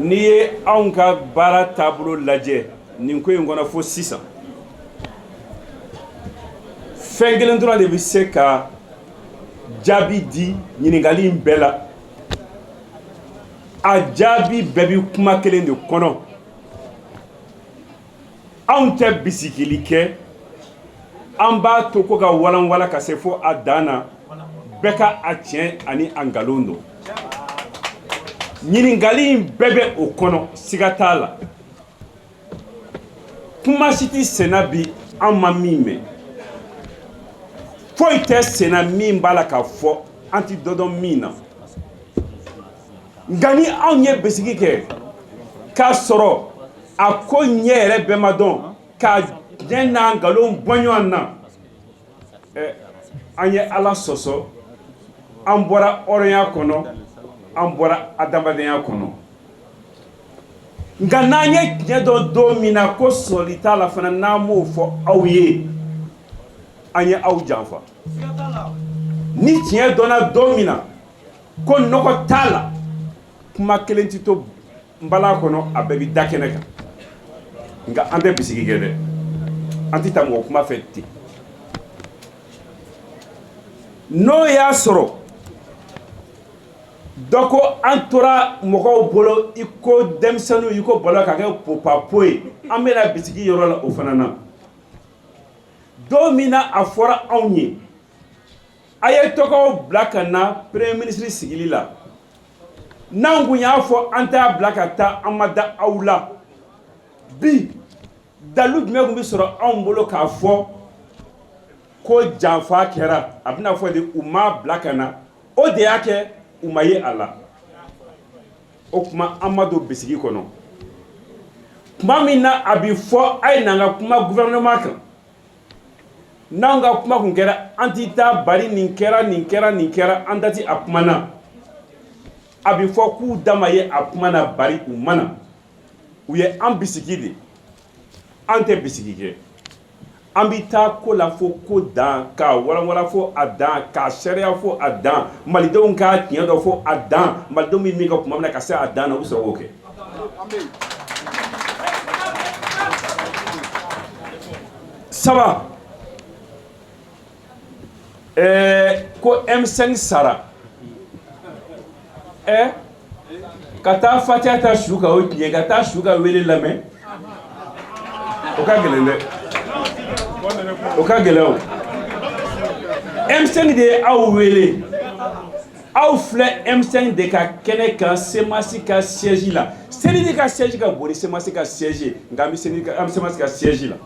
n'i ye anw ka baara taabolo lajɛ nin ko in kɔnɔ fo sisan fɛn kelen dɔrɔn de bɛ se ka jaabi di ɲininkali in bɛɛ la a jaabi bɛɛ bɛ kuma kelen de kɔnɔ anw tɛ bisikili kɛ an b'a to ko ka walanwalan ka se fo a dan na bɛɛ ka a tiɲɛ ani a nkalon don ɲininkali in bɛɛ bɛ o kɔnɔ siga t'a la kuma si tɛ senna bi an ma min mɛn foyi tɛ senna min b'a la ka fɔ an tɛ dɔ dɔn min na nka ni anw ye bisigi kɛ k'a sɔrɔ a ko ɲɛ yɛrɛ bɛɛ ma dɔn ka diɲɛ n'a nkalon bɔ ɲɔgɔn na an ye ala sɔsɔ an bɔra hɔrɔnya kɔnɔ an bɔra adamadenya kɔnɔ nka n'an ye tiɲɛ dɔ don min na ko sɔrɔli t'a la fana n'an m'o fɔ aw ye an ye aw janfa ni tiɲɛ dɔnna don min na ko nɔgɔ t'a la kuma kelen tɛ to nbala kɔnɔ a bɛɛ bɛ da kɛnɛ kan nka an tɛ bisigi kɛ dɛ an tɛ taa mɔgɔ kuma fɛ ten n'o y'a sɔrɔ dɔ ko an tora mɔgɔw bolo i ko denmisɛnninw i ko bɔlɔ ka kɛ popapo ye an bɛna bisigi yɔrɔ la o fana na don min na a fɔra anw ye a ye tɔgɔw bila ka na premier ministre sigili la n'an kun y'a fɔ an t'a bila ka taa an ma da aw la bi dalu jumɛn kun bɛ sɔrɔ anw bolo k'a fɔ ko janfa kɛra a bɛna fɔ de u m'a bila ka na o de y'a kɛ u ma ye a la o tuma an ma don bisigi kɔnɔ tuma min na a bɛ fɔ a ye n'an ka kuma gouvernement kan n'anw ka kuma kun kɛra an tɛ taa bari nin kɛra nin kɛra nin kɛra an dati a kuma na a bɛ fɔ k'u dama ye a kuma na bari u ma na u ye an bisigi de an tɛ bisigi kɛ an bɛ taa ko la fo ko dan k'a walanwalan fo a dan k'a sariya fo a dan malidenw k'a tiɲɛ dɔn fo a dan malidenw bɛ min kɛ kuma min na ka se a dan na u bɛ sɔrɔ k'o kɛ saba ko M5 sara ka taa fatiha ta su kan o tiɲɛ ka taa su ka wele lamɛn o ka gɛlɛn dɛ o ka gɛlɛn o M5 de ye aw wele aw filɛ M5 de ka kɛnɛ kan semasi ka siège la CENI ka siège ka bon ni semasi ka siège nka an bɛ semasi ka siège la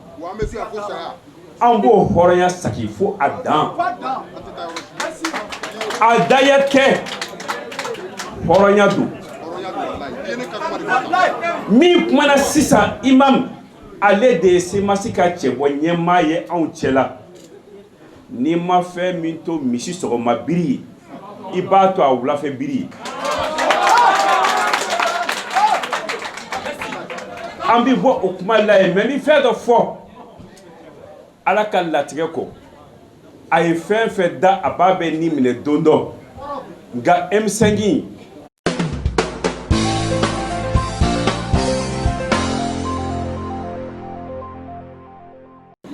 an b'o hɔrɔnya saki fo a dan a dayɛ kɛ hɔrɔnya don min kumana sisan imam ale de ye semasi ka cɛbɔ ɲɛmaa ye anw cɛ la n'i ma fɛn min to misi sɔgɔma biri ye i b'a to a wulafɛ biri ye an bɛ bɔ o kuma la yen mɛ ni fɛn dɔ fɔ ala ka latigɛ kɔ a ye fɛn fɛn da a b'a bɛ ni minɛ don dɔ nka M5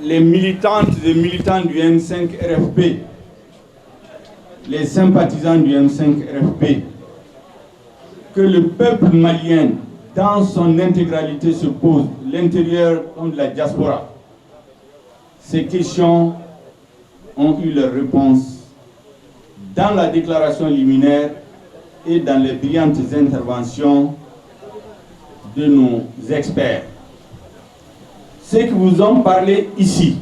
les militantes et militants du M5 RFP, les sympathisants du M5 RFP, que le peuple malien dans son intégralité se pose, l'intérieur comme de la diaspora. Ces questions ont eu leur réponse dans la déclaration liminaire et dans les brillantes interventions de nos experts. Ceux qui vous ont parlé ici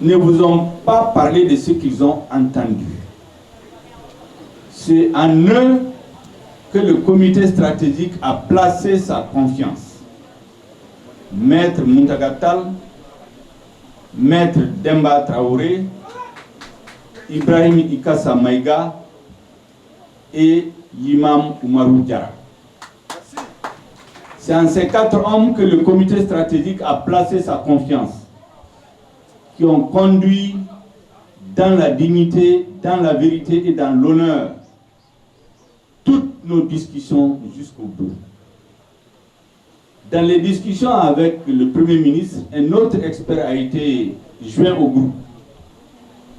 ne vous ont pas parlé de ce qu'ils ont entendu. C'est en eux que le comité stratégique a placé sa confiance. Maître Muntagatal, Maître Demba Traoré, Ibrahim Ikassa Maïga et l'imam Oumarou Diarra. C'est en ces 4 hommes que le comité stratégique a placé sa confiance, qui ont conduit dans la dignité, dans la vérité et dans l'honneur toute nos discussions jusqu'au bout. Dans les discussions avec le Premier ministre, un autre expert a été joint au groupe.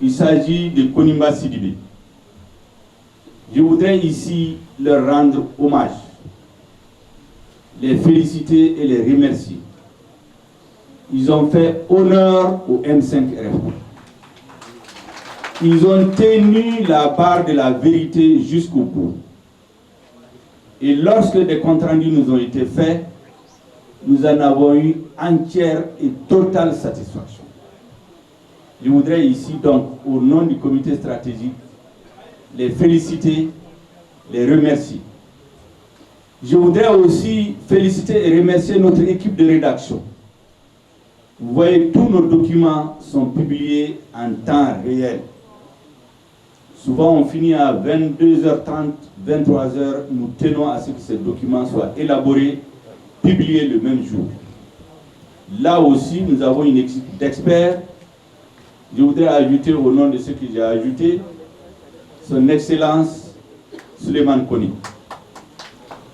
Il s'agit de Konimba Sidibé. Je voudrais ici leur rendre hommage, les féliciter et les remercier. Ils ont fait honneur au M5RFP. Ils ont tenu la barre de la vérité jusqu'au bout. Et lorsque des comptes rendus nous ont été faits, nous en avons eu entière et totale satisfaction. Je voudrais ici donc, au nom du comité stratégique, les féliciter, les remercier. Je voudrais aussi féliciter et remercier notre équipe de rédaction. Vous voyez, tous nos documents sont publiés en temps réel. Souvent, on finit à 22h30, 23h. Nous tenons à ce que ces documents soient élaborés, publiés le même jour. Là aussi, nous avons une équipe d'experts. Je voudrais ajouter au nom de ceux que j'ai ajoutés, son Excellence Suleiman Koni.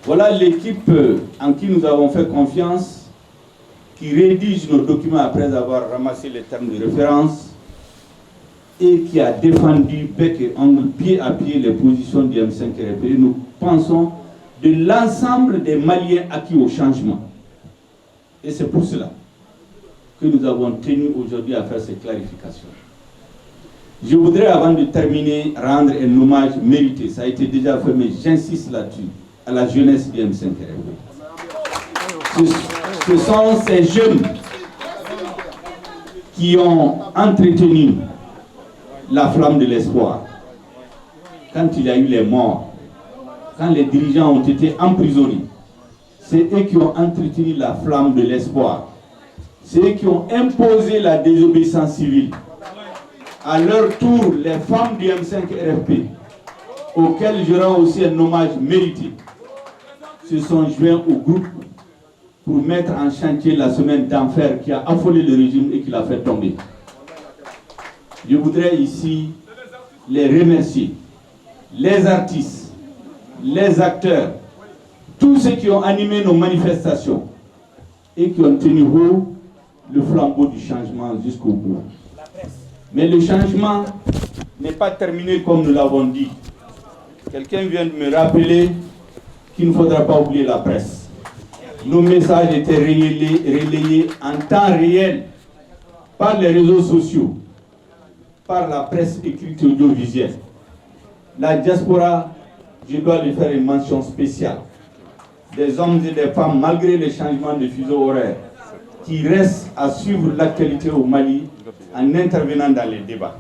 Voilà l'équipe en qui nous avons fait confiance, qui rédige nos documents après avoir ramassé les termes de référence et qui a défendu bec et ongle, pied à pied, les positions du M5RFP. Nous pensons de l'ensemble des Maliens acquis au changement. Et c'est pour cela que nous avons tenu aujourd'hui à faire ces clarifications. Je voudrais, avant de terminer, rendre un hommage mérité. Ça a été déjà fait, mais j'insiste là-dessus, à la jeunesse du M5RFP. Ce sont ces jeunes qui ont entretenu la flamme de l'espoir. Quand il y a eu les morts, quand les dirigeants ont été emprisonnés, c'est eux qui ont entretenu la flamme de l'espoir. C'est eux qui ont imposé la désobéissance civile. À leur tour, les femmes du M5RFP, auxquelles je rends aussi un hommage mérité, se sont joints au groupe pour mettre en chantier la semaine d'enfer qui a affolé le régime et qui l'a fait tomber. Je voudrais ici les remercier, les artistes, les acteurs, tous ceux qui ont animé nos manifestations et qui ont tenu haut le flambeau du changement jusqu'au bout. Mais le changement n'est pas terminé comme nous l'avons dit. Quelqu'un vient de me rappeler qu'il ne faudra pas oublier la presse. Nos messages étaient relayés en temps réel par les réseaux sociaux, par la presse écrite et audiovisuelle. La diaspora, je dois lui faire une mention spéciale. Des hommes et des femmes, malgré les changements de fuseau horaire, qui restent à suivre l'actualité au Mali en intervenant dans les débats.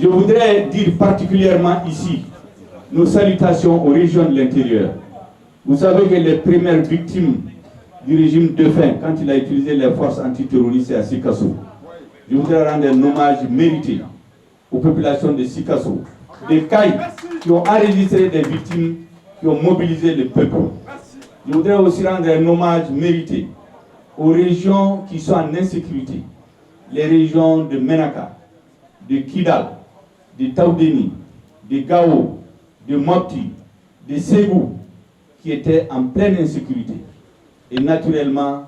Je voudrais dire particulièrement ici nos salutations aux régions de l'intérieur. Vous savez que les premières victimes du régime de faim, quand il a utilisé les forces antiterroristes, c'est à Sikasso. Je voudrais rendre un hommage mérité aux populations de Sikasso, des CAI qui ont enregistré des victimes, qui ont mobilisé le peuple. Je voudrais aussi rendre un hommage mérité aux régions qui sont en insécurité, les régions de Menaka, de Kidal, de Taoudeni, de Gao, de Mopti, de Ségou, qui étaient en pleine insécurité. Et naturellement,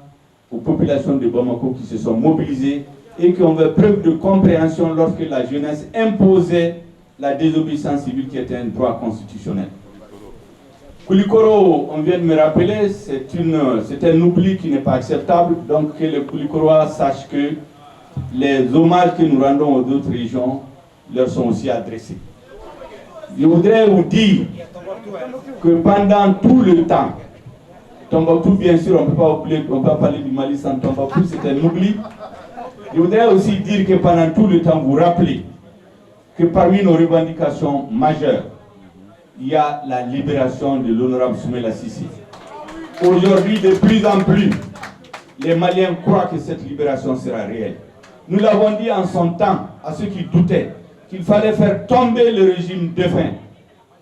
aux populations de Bamako qui se sont mobilisées et qui ont fait preuve de compréhension lorsque la jeunesse imposait la désobéissance civile qui était un droit constitutionnel. Koulikoro, on vient de me rappeler, c'est un oubli qui n'est pas acceptable, donc que les Koulikorois sachent que les hommages que nous rendons aux autres régions leur sont aussi adressés. Je voudrais vous dire que pendant tout le temps, Tombouctou, bien sûr, on ne peut pas oublier, on peut pas parler du Mali sans Tombouctou, c'est un oubli. Je voudrais aussi dire que pendant tout le temps, vous rappelez que parmi nos revendications majeures, il y a la libération de l'honorable Soumaïla Cissé. Aujourd'hui, de plus en plus, les Maliens croient que cette libération sera réelle. Nous l'avons dit en son temps à ceux qui doutaient qu'il fallait faire tomber le régime défunt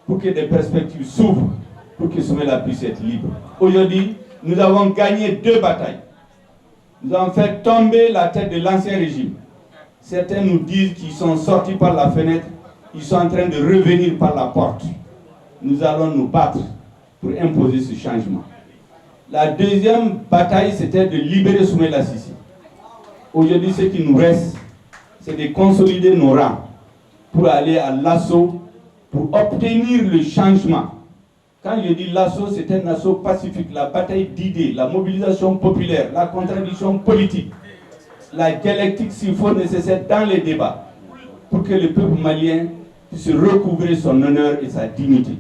pour que des perspectives s'ouvrent, pour que Soumaïla puisse être libre. Aujourd'hui, nous avons gagné 2 batailles. Nous avons fait tomber la tête de l'ancien régime. Certains nous disent qu'ils sont sortis par la fenêtre, ils sont en train de revenir par la porte. nous allons nous battre pour imposer ce changement. La deuxième bataille, c'était de libérer Soumaïla Cissé. Aujourd'hui, ce qui nous reste, c'est de consolider nos rangs pour aller à l'assaut, pour obtenir le changement. Quand je dis l'assaut, c'est un assaut pacifique, la bataille d'idées, la mobilisation populaire, la contradiction politique, la dialectique s'il faut nécessaire dans les débats, pour que le peuple malien puisse recouvrer son honneur et sa dignité,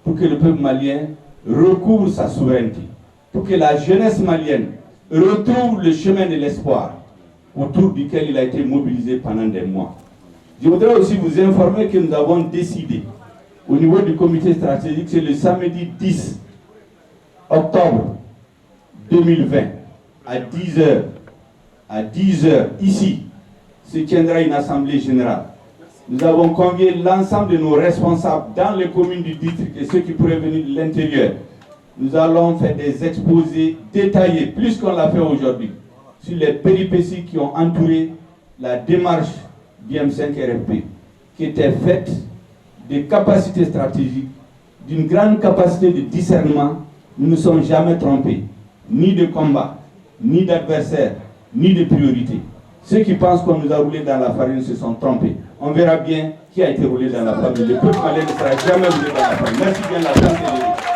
pour que le peuple malien recouvre sa souveraineté, pour que la jeunesse malienne retrouve le chemin de l'espoir autour duquel il a été mobilisé pendant des mois. Je voudrais aussi vous informer que nous avons décidé au niveau du comité stratégique, c'est le samedi 10 octobre 2020 à 10h ici se tiendra une assemblée générale. Nous avons convié l'ensemble de nos responsables dans les communes du district et ceux qui pourraient venir de l'intérieur. Nous allons faire des exposés détaillés, plus qu'on l'a fait aujourd'hui, sur les péripéties qui ont entouré la démarche du M5 RFP, qui était faite de capacités stratégiques, d'une grande capacité de discernement. Nous ne sommes jamais trompés, ni de combat, ni d'adversaire, ni de priorité. Ceux qui pensent qu'on nous a roulé dans la farine se sont trompés. On verra bien qui a été roulé dans la farine. Le peuple malien ne sera jamais roulé dans la farine. Merci bien, la chance est